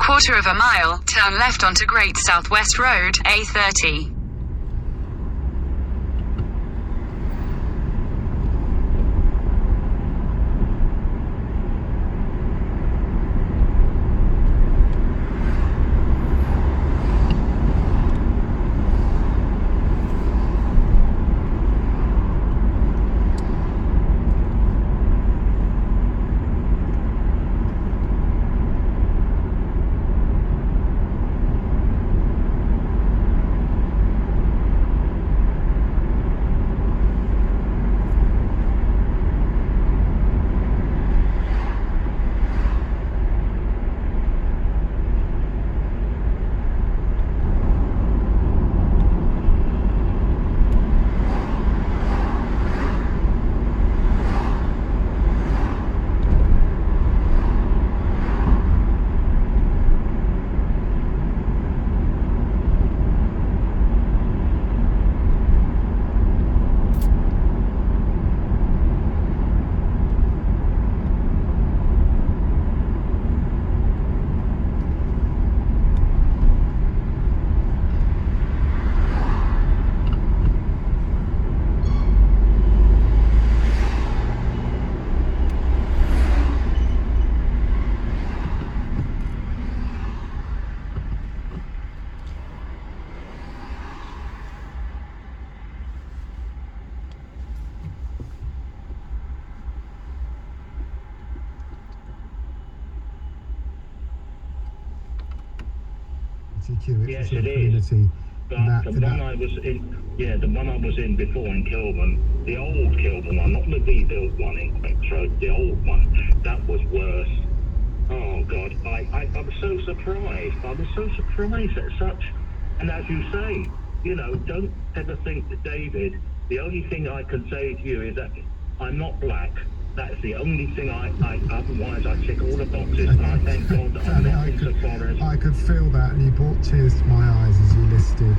quarter of a mile, turn left onto Great Southwest Road, A30. Yes, it is. But the one I was in before in Kilburn, the old Kilburn one, not the rebuilt one in Quicks Road, the old one, that was worse. Oh God, I was so surprised. I was so surprised at such. And as you say, you know, don't ever think that, David, the only thing I can say to you is that I'm not black. That's the only thing otherwise I tick all the boxes, and I thank God that I'm not insofar as... I could feel that, and you brought tears to my eyes as you listed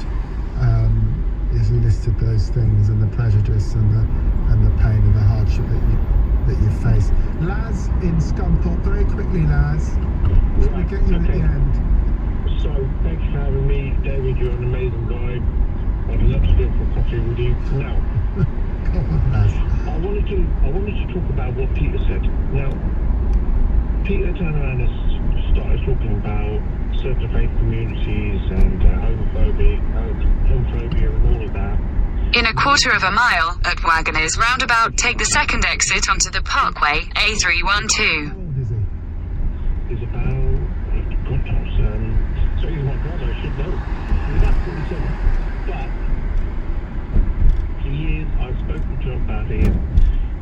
those things, and the prejudice and the pain and the hardship that you faced. Laz in Scunthorpe, very quickly, Laz. Let me get you at the end. So, thanks for having me, David. You're an amazing guy. I'd love to go for coffee with you. Now, go on, Laz. I wanted to talk about what Peter said. Now, Peter turned around and started talking about certain faith communities and homophobia and all of that. In a quarter of a mile, at Wagoners Roundabout, take the second exit onto the Parkway, A312. How old is he? He's about, God knows, so he's my brother, I should know. He's about 47. But he is, I've spoken to him about it,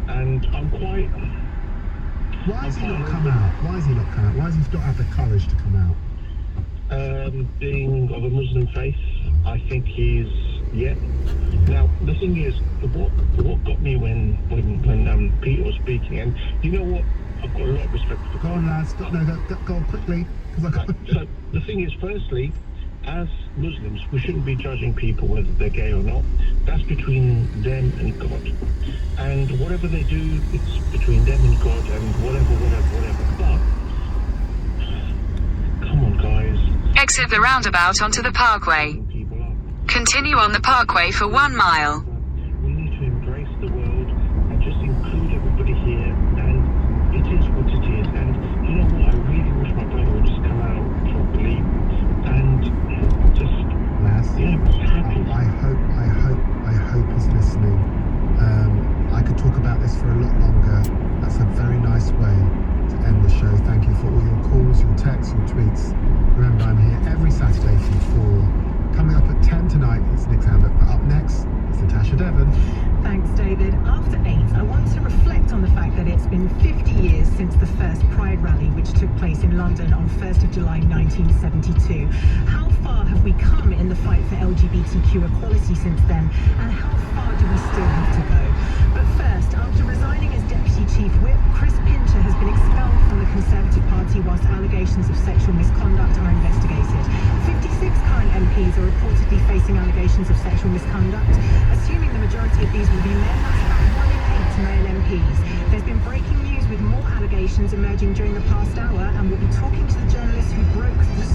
and I'm quite... Why has he not come out? Why has he not come out? Why has he not had the courage to come out? Being of a Muslim faith, I think he's, yeah. Now, the thing is, what got me when Peter was speaking, and you know what? I've got a lot of respect for... Go on, lads. Go on quickly. So, the thing is, firstly, as Muslims, we shouldn't be judging people whether they're gay or not. That's between them and God. And whatever they do, it's between them and God, and whatever. But, come on, guys. Exit the roundabout onto the Parkway. Continue on the Parkway for 1 mile. We need to embrace the world and just include everybody here, and it is what it is. And you know what? I really wish my brother would just come out properly and just, happy. I hope he's listening. I could talk about this for a lot longer. That's a very nice way to end the show. Thank you for all your calls, your texts, your tweets. Remember, I'm here every Saturday from 4. Coming up at 10 tonight, it's Nick Lambert, but up next, it's Natasha Devon. Thanks, David. After 8, I want to reflect on the fact that it's been 50 years since the first Pride rally, which took place in London on 1st of July 1972. How far have we come in the fight for LGBTQ equality since then, and how far do we still have to go? But first, after resigning as Deputy Chief Whip, Chris Pincher has been expelled from the Conservative Party whilst allegations of sexual misconduct are investigated. 56 current MPs are reportedly facing allegations of sexual misconduct. Assuming the majority of these will be men, that's about 1 in 8 male MPs. There's been breaking news with more allegations emerging during the past hour, and we'll be talking to the journalist who broke the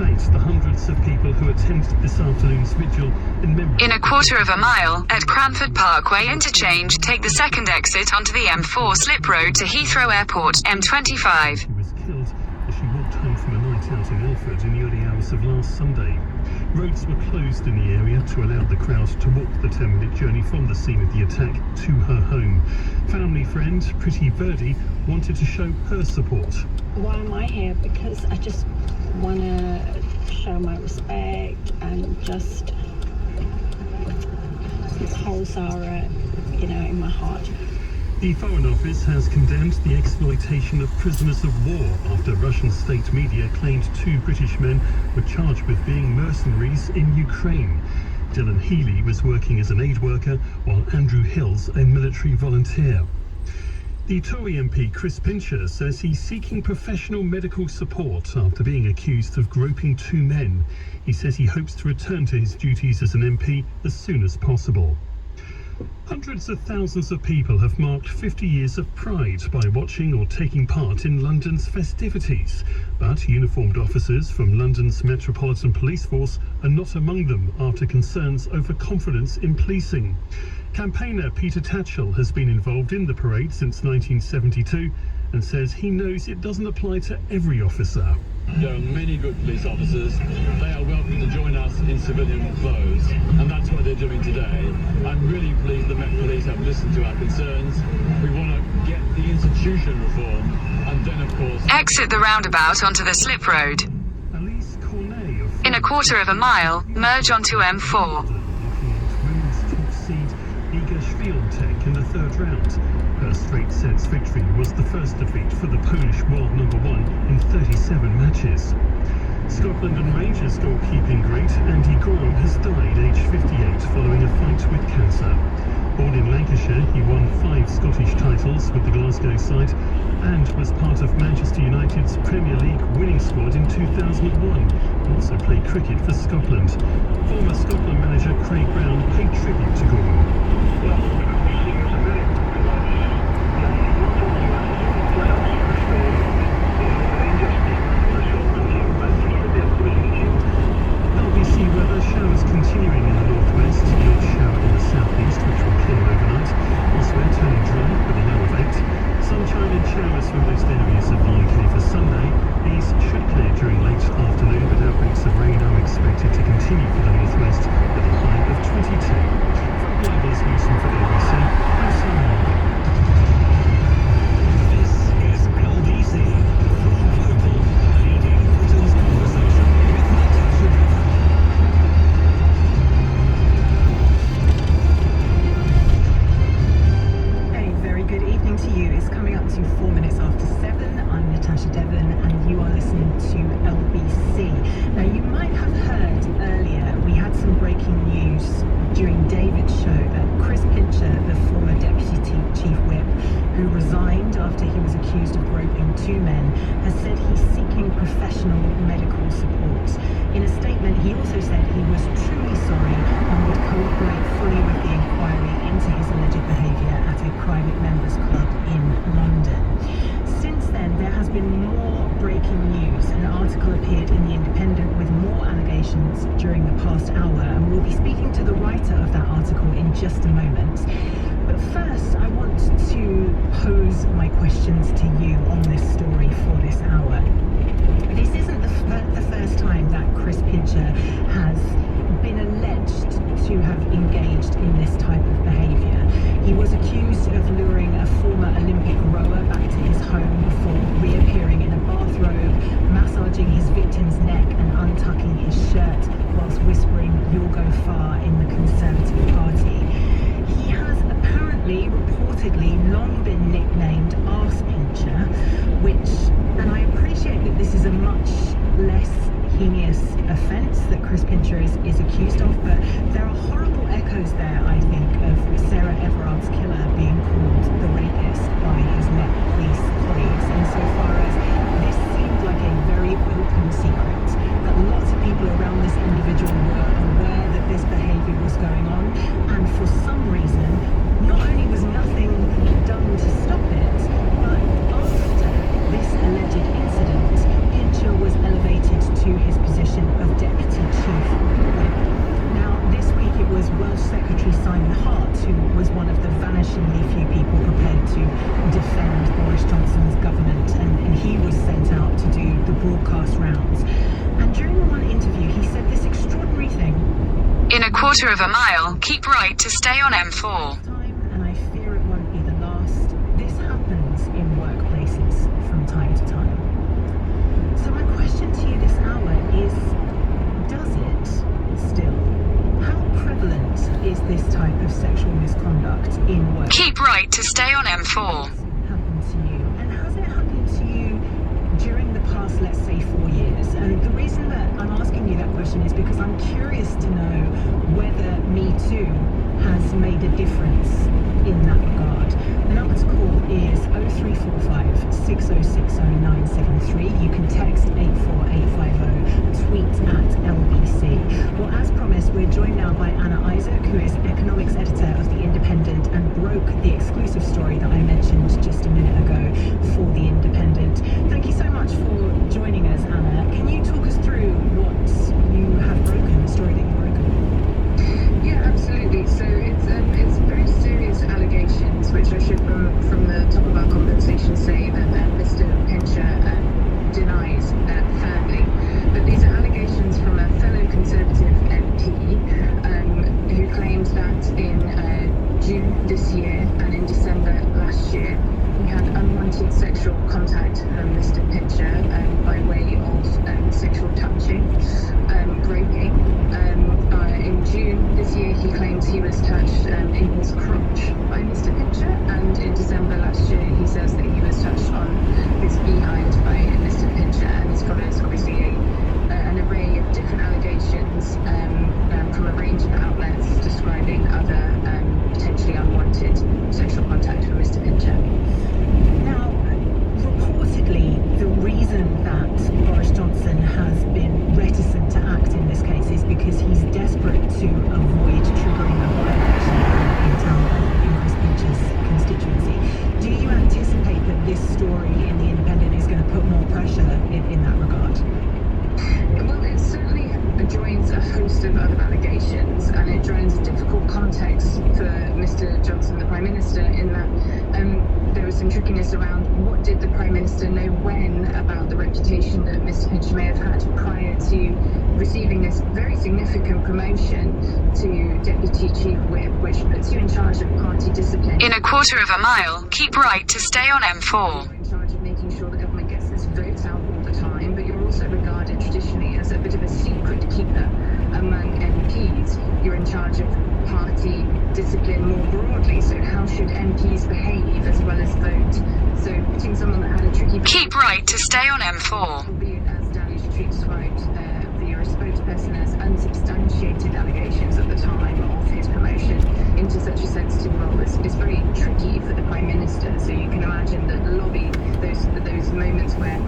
thanks the hundreds of people who attended this afternoon's vigil in memory. In a quarter of a mile, at Cranford Parkway interchange, take the second exit onto the M4 slip road to Heathrow Airport, M25. She was killed as she walked home from a night out in Ilford in the early hours of last Sunday. Roads were closed in the area to allow the crowd to walk the 10-minute journey from the scene of the attack to her home. Family friend Pretty Verdi wanted to show her support. Why am I here? Because I just want to show my respect and just hold Sarah, in my heart. The Foreign Office has condemned the exploitation of prisoners of war after Russian state media claimed 2 British men were charged with being mercenaries in Ukraine. Dylan Healy was working as an aid worker, while Andrew Hill's a military volunteer. The Tory MP Chris Pincher says he's seeking professional medical support after being accused of groping 2 men. He says he hopes to return to his duties as an MP as soon as possible. Hundreds of thousands of people have marked 50 years of Pride by watching or taking part in London's festivities. But uniformed officers from London's Metropolitan Police Force are not among them after concerns over confidence in policing. Campaigner Peter Tatchell has been involved in the parade since 1972 and says he knows it doesn't apply to every officer. There are many good police officers. They are welcome to join us in civilian clothes, and that's what they're doing today. I'm really pleased the Met Police have listened to our concerns. We want to get the institution reform, and then, of course... Exit the roundabout onto the slip road. In a quarter of a mile, merge onto M4. In the 3rd round. Her straight sets victory was the first defeat for the Polish world #1 in 37 matches. Scotland and Rangers goalkeeping great Andy Gorham has died aged 58 following a fight with cancer. Born in Lancashire, he won 5 Scottish titles with the Glasgow side and was part of Manchester United's Premier League winning squad in 2001. He also played cricket for Scotland. Former Scotland manager Craig Brown paid tribute to Gorham. Weather, showers continuing in the northwest, a light shower in the southeast which will clear overnight, elsewhere turning dry with a low of 8. Sunshine and showers for most areas of the UK for Sunday. These should clear during late afternoon, but outbreaks of rain are expected to continue for the northwest with a high of 22. From Global's Newsom for ABC, I'm Simon Morgan. This is LBC, from Global, leading Britain's conversation with Natasha Devon. Good evening to you. It's coming up to 4 minutes after 7. I'm Natasha Devon and you are listening to LBC. Now you might have heard earlier we had some breaking news during David's show that Chris Pincher, the former Deputy Chief Whip, who resigned after he was accused of groping 2 men, has said he's seeking professional medical support. In a statement, he also said he was truly sorry and would cooperate fully with the inquiry into his alleged behaviour at a private members club in London. Since then, there has been more breaking news. An article appeared in The Independent with more allegations during the past hour, and we'll be speaking to the writer of that article in just a moment. But first, I want to pose my questions to you on this story for this hour. This isn't the first time that Chris Pincher has been alleged to have engaged in this type of behaviour. He was accused of luring a former Olympic rower back to his home before reappearing in a bathrobe, massaging his victim's neck and untucking his shirt whilst whispering "You'll go far" in the Conservative Party. He has apparently, reportedly, long been nicknamed Arse Pincher, which, and I appreciate that this is a much less heinous offence that Chris Pincher is accused of, but there are horrible echoes there, I think, of Sarah Everard's killer being called the rapist by his Met Police colleagues, insofar as this seemed like a very open secret, that lots of people around this individual were aware that this behaviour was going on, and for some reason, not only was nothing done to stop it, but after this alleged incident, Pincher was elevated to his position quarter of a mile, keep right to stay on M4. And I fear it won't be the last. This happens in workplaces from time to time. So my question to you this hour is, does it still? How prevalent is this type of sexual misconduct in work? Keep right to stay on M4. Happened to you? And has it happened to you during the past, let's say, 4 years? And the reason that I'm asking you that question is because I'm curious to know whether Me Too has made a difference in that regard. The number to call is 0345 6060 973. You can text 84850, tweet at LBC. Well, as promised, we're joined now by Anna Isaac, who is economics editor of The Independent and broke the exclusive story that I mentioned just a minute ago for The Independent. Thank you so much for joining us, Anna. Can you talk us through what you have broken, the story that you've broken? Yeah, absolutely. So it's very serious allegations, which I should, from the top of our conversation, say that Mr. Pincher denies firmly. But these are allegations from a fellow Conservative MP who claims that in June this year and in December last year, he had unwanted sexual contact from Mr. Pincher by way of sexual touching, groping. In June this year, he claims he was touched in his crotch by Mr. Pincher, and in December last year, he says that he was touched on his behind by Mr. Pincher, and this follows obviously an array of different allegations from a range of outlets describing other potentially unwanted sexual contact from Mr. Pincher. Now, reportedly, the reason that Boris Johnson has been reticent to act in this case is because he's desperate to avoid triggering a by-election in town in Chris Pincher's constituency. Do you anticipate that this story in The Independent is going to put more pressure in that regard? Well, it certainly joins a host of other allegations, and it joins a difficult context for Mr. Johnson, the Prime Minister, in that there was some trickiness around what did the Prime Minister know when about the reputation that Mr. Pincher may have had prior to receiving this very significant promotion to Deputy Chief Whip, which puts you in charge of party discipline. In a quarter of a mile, keep right to stay on M4. You're in charge of making sure the government gets its votes out all the time, but you're also regarded traditionally as a bit of a secret keeper among MPs. You're in charge of party discipline more broadly, so how should MPs behave as well as vote? So putting someone that had a tricky... Keep right to stay on M4. Albeit, as Danny Street described, via a spokesperson, as unsubstantiated allegations at the time of his promotion into such a sensitive role is very tricky for the Prime Minister. So you can imagine that lobby, those moments where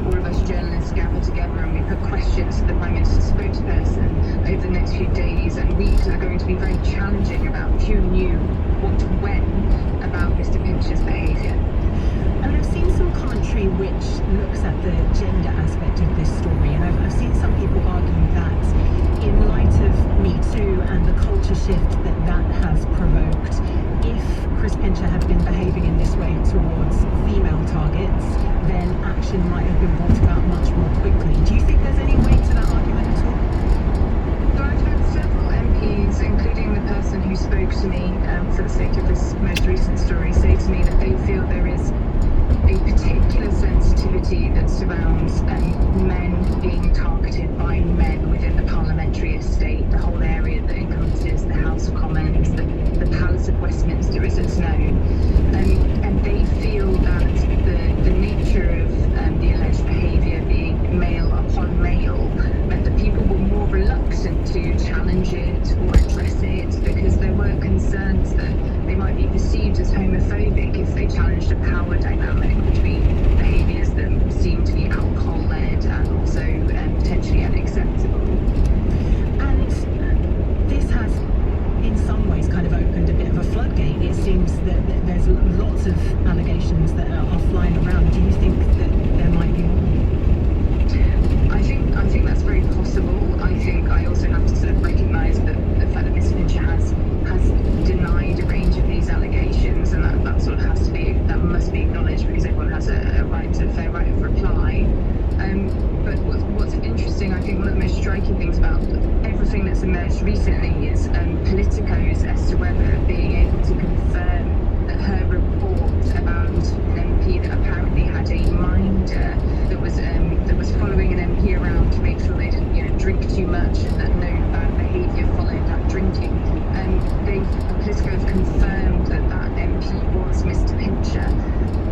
all of us journalists gather together and we put questions to the Prime Minister's spokesperson over the next few days and weeks are going to be very challenging about who knew what when about Mr. Pincher's behaviour. And I've seen some commentary which looks at the gender aspect of this story, and I've seen some people argue that in light of Me Too and the culture shift that has provoked, if Chris Pincher had been behaving in this way towards female targets, then action might have been brought about much more quickly. Do you think there's any weight to that argument at all? So I've had several MPs, including the person who spoke to me for the sake of this most recent story, say to me that they feel there is a particular sensitivity that surrounds men being targeted by men within the parliamentary estate, the whole area that encompasses the House of Commons, the Palace of Westminster as it's known. And they feel that the nature of the alleged behaviour being male upon male meant that people were more reluctant to challenge it or address it because there were concerns that they might be perceived as homophobic if they challenged a power dynamic between behaviours that seem to be alcohol-led and also potentially unacceptable. And this has, in some ways, kind of opened a bit of a floodgate. It seems that there's lots of allegations that are flying around. Do you think that there might be more? I think that's very possible. I also have to sort of recognise that the fact that Mr. Pincher has denied a range of these allegations, and that sort of that must be acknowledged because everyone has a fair right of reply. But what's interesting, I think one of the most striking things about every other thing that's emerged recently is politicos as to whether being able to confirm that her report about an MP that apparently had a minder that was following an MP around to make sure they didn't, drink too much and that no bad behaviour followed that drinking. Politico have confirmed that MP was Mr. Pincher,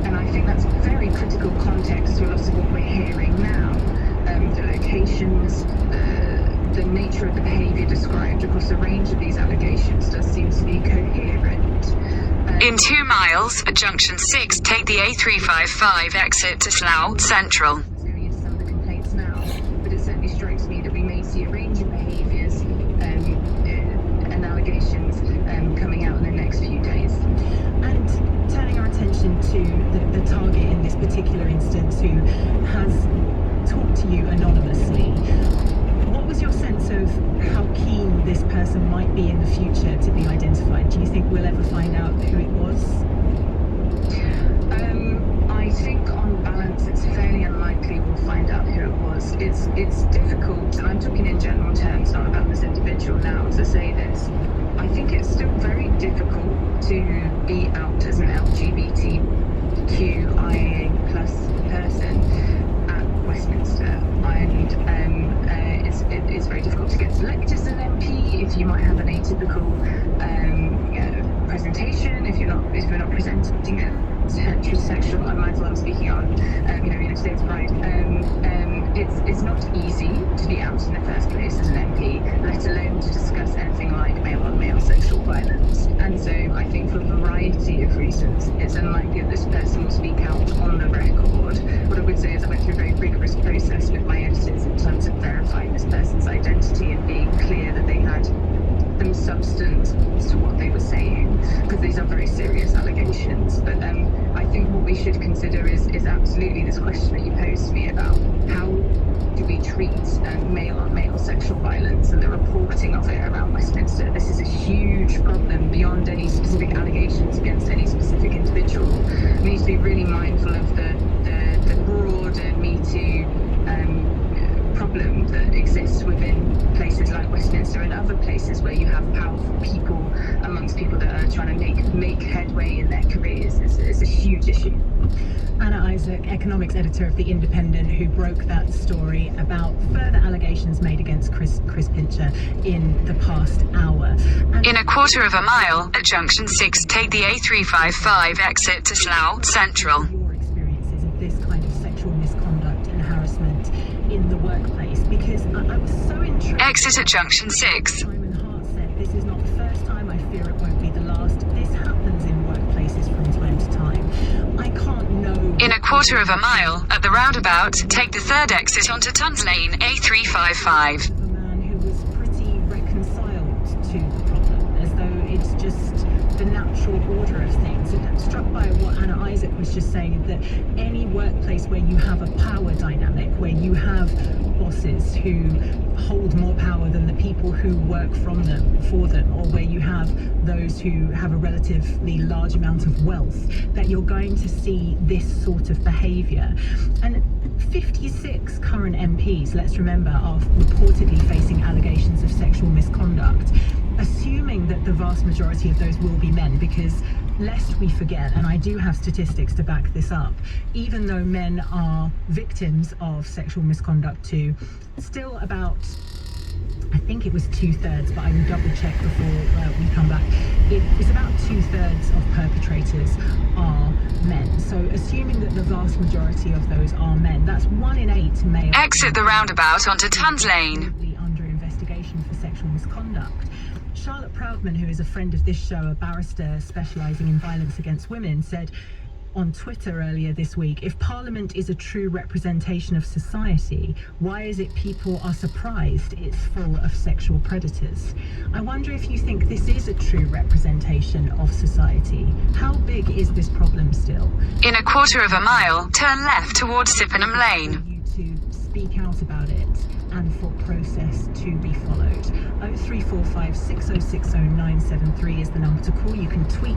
and I think that's very critical context to a lot of what we're hearing now. The locations, the nature of the behaviour described across a range of these allegations does seem to be coherent. In 2 miles, at junction 6, take the A355 exit to Slough Central. Some of the complaints now, but it certainly strikes me that we may see a range of behaviours and allegations coming out in the next few days. And turning our attention to the target in this particular instance, who has talked to you anonymously, what was your sense of how keen this person might be in the future to be identified? Do you think we'll ever find out who it was? I think on balance it's fairly unlikely we'll find out who it was. It's difficult, and I'm talking in general terms, not about this individual now, to say this. I think it's still very difficult to be out as an LGBTQIA+ person at Westminster, and it's very difficult to get elected as an MP if you might have an atypical presentation, if you're not presenting it as heterosexual. I'm mindful I'm speaking on today's Pride. It's not easy to be out in the first place as an MP, let alone to discuss anything like male-on-male sexual violence. And so I think for a variety of reasons, it's unlikely that this person will speak out on the record. What I would say is I went through a very rigorous process with my editors in terms of verifying this person's identity and being clear that they had some substance to what they were saying, because these are very serious allegations. But I think what we should consider is absolutely this question that you posed to me about how do we treat male-on-male sexual violence and the reporting of it around Westminster. This is a huge problem beyond any specific allegations against any specific individual. We need to be really mindful of the broader Me Too problem that exists within places like Westminster and other places where you have powerful people amongst people that are trying to make headway in their careers. It's a huge issue. Anna Isaac, economics editor of The Independent, who broke that story about further allegations made against Chris Pincher in the past hour. In a 1/4 mile, at junction 6, take the A355 exit to Slough Central. Your experiences of this kind of sexual misconduct and harassment in the workplace, because I was so intrigued. Exit at junction 6. Simon Hart said, "This is not the first time. I fear it won't be the last. This happens in workplaces from time to time. I can't know." In a 1/4 mile, at the roundabout, take the 3rd exit onto Tons Lane, A355. A man who was pretty reconciled to the problem, as though it's just the natural order of things. And I'm struck by what Anna Isaac was just saying, that any workplace where you have a power dynamic, where you have bosses who hold more power than the people who work for them, or where you have those who have a relatively large amount of wealth, that you're going to see this sort of behaviour. And 56 current MPs, let's remember, are reportedly facing allegations of sexual misconduct, assuming that the vast majority of those will be men, because lest we forget, and I do have statistics to back this up, even though men are victims of sexual misconduct too, still about, I think it was 2/3, but I will double check before we come back. It's about 2/3 of perpetrators are men. So assuming that the vast majority of those are men, that's 1 in 8 male. Exit the roundabout onto Tons Lane. Under investigation for sexual misconduct. Charlotte Proudman, who is a friend of this show, a barrister specialising in violence against women, said on Twitter earlier this week, if Parliament is a true representation of society, why is it people are surprised it's full of sexual predators? I wonder if you think this is a true representation of society. How big is this problem still? In a 1/4 mile, turn left towards Sippenham Lane. For you to speak out about it and for process to be followed. 0345 6060 973 is the number to call. You can tweet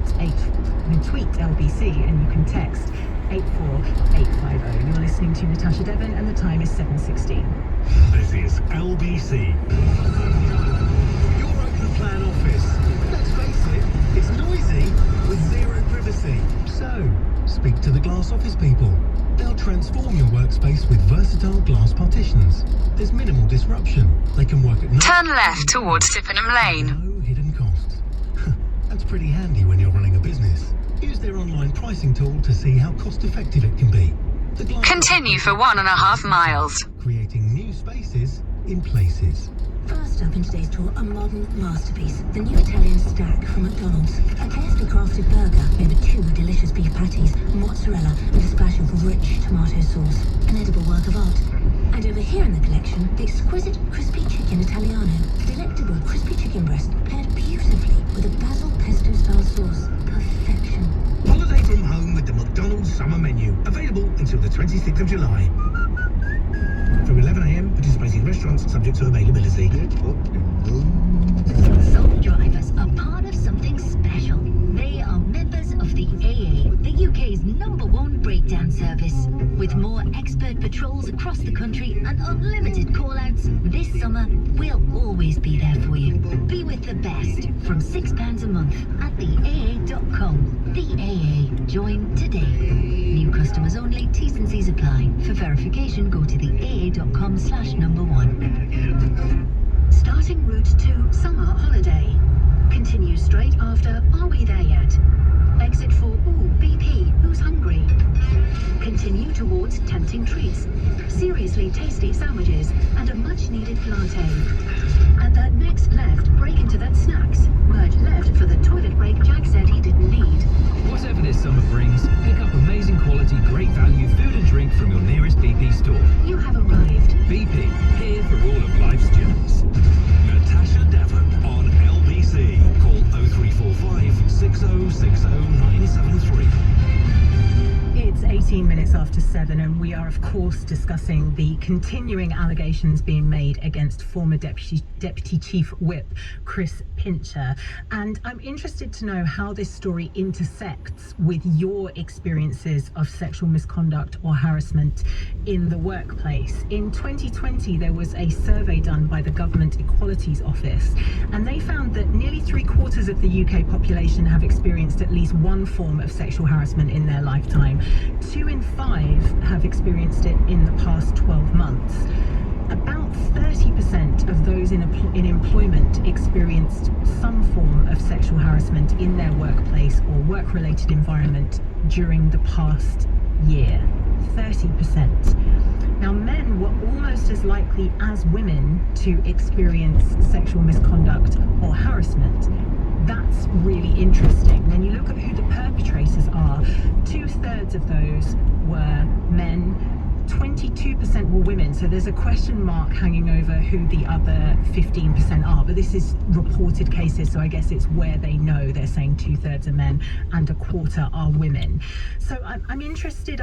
LBC and you can text 84850. You're listening to Natasha Devon and the time is 7:16. This is LBC. go. Speak to the glass office people. They'll transform your workspace with versatile glass partitions. There's minimal disruption. They can work at night. Turn left towards Sippenham Lane. No hidden costs. That's pretty handy when you're running a business. Use their online pricing tool to see how cost-effective it can be. The glass Continue for 1.5 miles. creating new spaces in places. First up in today's tour, a modern masterpiece, the new Italian stack from McDonald's. A carefully crafted burger made with 2 delicious beef patties, mozzarella, and a splash of rich tomato sauce. An edible work of art. And over here in the collection, the exquisite crispy chicken Italiano. A delectable crispy chicken breast paired beautifully with a basil pesto style sauce. Perfection. Holiday from home with the McDonald's summer menu. Available until the 26th of July. From 11 a.m, participating restaurants subject to availability. Soul drivers are part of something special. They are members of the AA, the UK's #1 breakdown service. With more expert patrols across the country and unlimited call-outs, this summer we'll always be there for you. Be with the best from £6 a month at theaa.com. The AA. Join today. New customers only. T's and C's apply. For verification, go to theaa.com/1. Starting route to summer holiday. Continue straight after Are We There Yet? Exit for Ooh, BP, Who's Hungry? Continue towards tempting treats, seriously tasty sandwiches, and a much-needed latte. At the next left, break into that snacks. Merge left for the toilet break Jack said he didn't need. Whatever this summer brings, pick up amazing quality, great value food and drink from your nearest BP store. You have arrived. BP, here for all of life's journeys. Natasha Devon on LBC. Call 0345 6060 973. It's 18 minutes after 7, and we are, of course, discussing the continuing allegations being made against former Deputy Chief Whip Chris Pincher. And I'm interested to know how this story intersects with your experiences of sexual misconduct or harassment in the workplace. In 2020, there was a survey done by the Government Equalities Office, and they found that nearly 3/4 of the UK population have experienced at least one form of sexual harassment in their lifetime. 2 in 5 have experienced it in the past 12 months. About 30% of those in employment experienced some form of sexual harassment in their workplace or work-related environment during the past year. 30%. Now, men were almost as likely as women to experience sexual misconduct or harassment. That's really interesting. When you look at who the perpetrators are, 2/3 of those were men, 22% were women. So there's a question mark hanging over who the other 15% are. But this is reported cases, so I guess it's where they know. They're saying 2/3 are men and 1/4 are women. So I'm interested,